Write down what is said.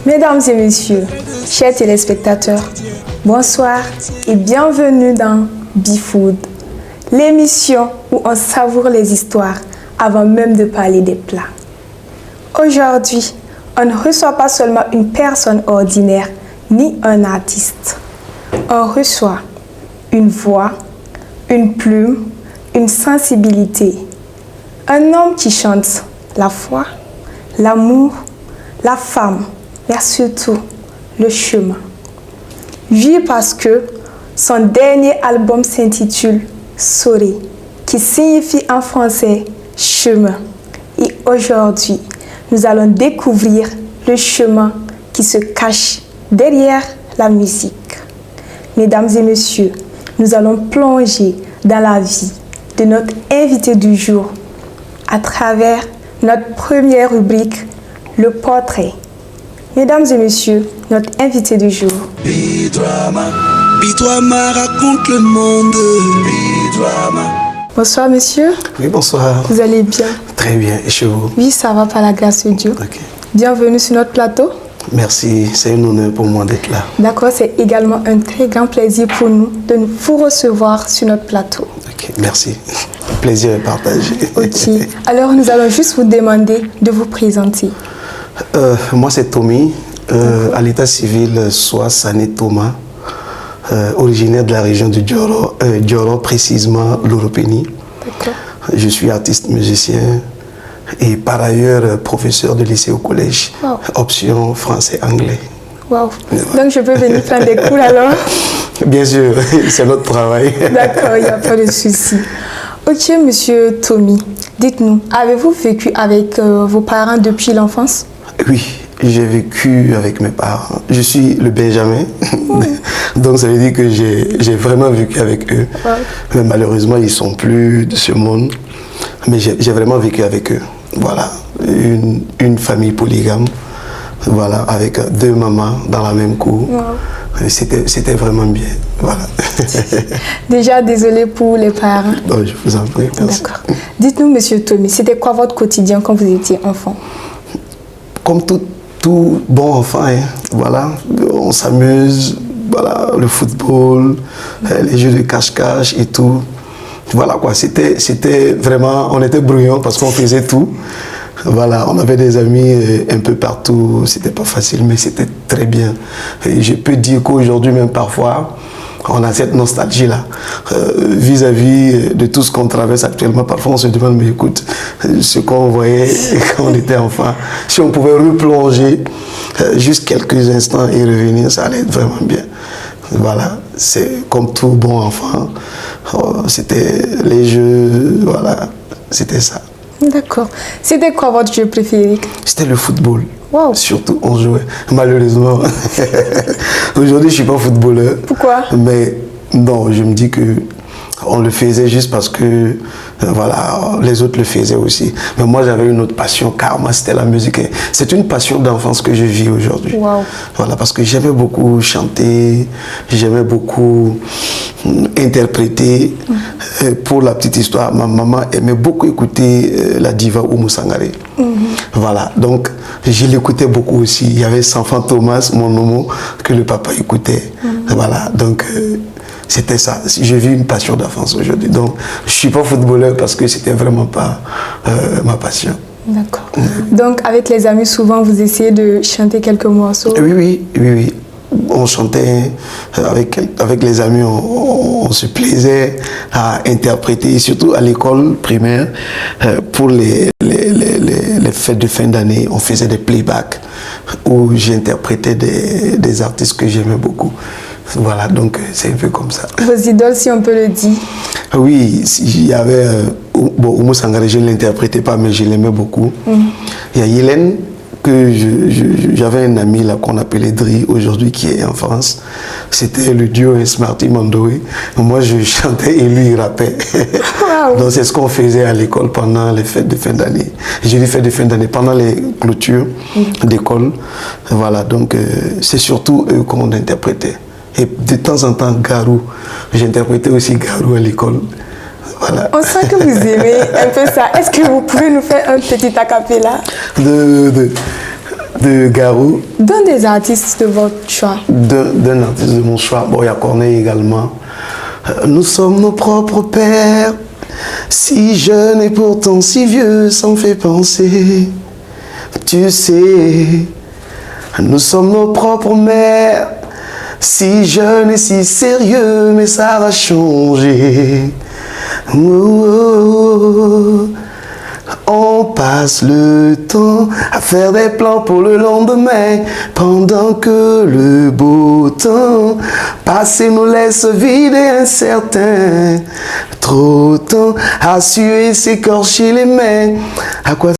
Mesdames et messieurs, chers téléspectateurs, bonsoir et bienvenue dans Be-Food, l'émission où on savoure les histoires avant même de parler des plats. Aujourd'hui, on ne reçoit pas seulement une personne ordinaire ni un artiste. On reçoit une voix, une plume, une sensibilité. Un homme qui chante la foi, l'amour, la femme, mais surtout le chemin. Oui, parce que son dernier album s'intitule Soré, qui signifie en français chemin. Et aujourd'hui, nous allons découvrir le chemin qui se cache derrière la musique. Mesdames et messieurs, nous allons plonger dans la vie de notre invité du jour à travers notre première rubrique, le portrait. Mesdames et messieurs, notre invité du jour. Bidrama, Bidrama raconte le monde. Bidrama. Bonsoir monsieur. Oui, bonsoir. Vous allez bien? Très bien. Et chez vous? Oui, ça va par la grâce de Dieu. Ok. Bienvenue sur notre plateau. Merci, c'est un honneur pour moi d'être là. D'accord, c'est également un très grand plaisir pour nous de vous recevoir sur notre plateau. Ok, merci. Le plaisir est partagé. Ok, alors nous allons juste vous demander de vous présenter. Moi, c'est Tommy, à l'état civil, soit Sané Thomas, originaire de la région de Dioro, précisément l'Oropénie. D'accord. Je suis artiste musicien et par ailleurs professeur de lycée au collège. Wow. Option français-anglais. Wow. Donc je peux venir prendre des cours alors? Bien sûr, c'est notre travail. D'accord, il n'y a pas de souci. Ok, monsieur Tommy, dites-nous, avez-vous vécu avec vos parents depuis l'enfance? Oui, j'ai vécu avec mes parents. Je suis le Benjamin, donc ça veut dire que j'ai vraiment vécu avec eux. Wow. Mais malheureusement, ils ne sont plus de ce monde. Mais j'ai vraiment vécu avec eux. Voilà, une famille polygame, voilà, avec deux mamans dans la même cour. Wow. C'était vraiment bien. Voilà. Déjà, désolé pour les parents. Non, je vous en prie. D'accord. Dites-nous, monsieur Tommy, c'était quoi votre quotidien quand vous étiez enfant? Comme tout bon enfant, hein, voilà, on s'amuse, voilà, le football, les jeux de cache-cache et tout. Voilà quoi, c'était vraiment, on était bruyants parce qu'on faisait tout. Voilà, on avait des amis un peu partout, c'était pas facile, mais c'était très bien. Et je peux dire qu'aujourd'hui, même parfois, on a cette nostalgie-là vis-à-vis de tout ce qu'on traverse actuellement. Parfois, on se demande, mais écoute, ce qu'on voyait quand on était enfant, si on pouvait replonger juste quelques instants et revenir, ça allait être vraiment bien. Voilà, c'est comme tout bon enfant, c'était les jeux, voilà, c'était ça. D'accord. C'était quoi votre jeu préféré? C'était le football. Wow. Surtout, on jouait. Malheureusement, aujourd'hui, je ne suis pas footballeur. Pourquoi? Mais non, je me dis que on le faisait juste parce que voilà, les autres le faisaient aussi. Mais moi, j'avais une autre passion, car moi, c'était la musique. C'est une passion d'enfance que je vis aujourd'hui. Wow. Voilà, parce que j'aimais beaucoup chanter, j'aimais beaucoup interpréter. Pour la petite histoire, ma maman aimait beaucoup écouter la diva Oumou Sangaré. Voilà, donc je l'écoutais beaucoup aussi. Il y avait Sanfant Thomas, mon homo, que le papa écoutait. Voilà, donc c'était ça. Je vis une passion d'enfance aujourd'hui. Donc je ne suis pas footballeur parce que c'était vraiment pas ma passion. D'accord. Donc avec les amis, souvent vous essayez de chanter quelques morceaux? Oui. On chantait avec les amis, on se plaisait à interpréter, surtout à l'école primaire, pour les fêtes de fin d'année, on faisait des playbacks où j'interprétais des artistes que j'aimais beaucoup. Voilà, donc c'est un peu comme ça. Vos idoles, si on peut le dire? Oui, il y avait Oumou Sangaré, je ne l'interprétais pas, mais je l'aimais beaucoup. Il y a Hélène, que j'avais un ami là qu'on appelait Dri aujourd'hui qui est en France. C'était le duo Smarty Mandoé. Moi je chantais et lui il rappait. Wow. Donc c'est ce qu'on faisait à l'école pendant les fêtes de fin d'année. J'ai dit fêtes de fin d'année pendant les clôtures d'école. Voilà, donc c'est surtout eux qu'on interprétait. Et de temps en temps Garou. J'interprétais aussi Garou à l'école. Voilà. On sent que vous aimez un peu ça. Est-ce que vous pouvez nous faire un petit acapella? de Garou. D'un des artistes de votre choix. D'un artiste de mon choix. Bon, il y a Corneille également. Nous sommes nos propres pères, si jeunes et pourtant si vieux, ça me fait penser. Tu sais, nous sommes nos propres mères, si jeunes et si sérieux, mais ça va changer. Oh, oh, oh. On passe le temps à faire des plans pour le lendemain, pendant que le beau temps passé nous laisse vide et incertain. Trop de temps à suer, s'écorcher les mains. À quoi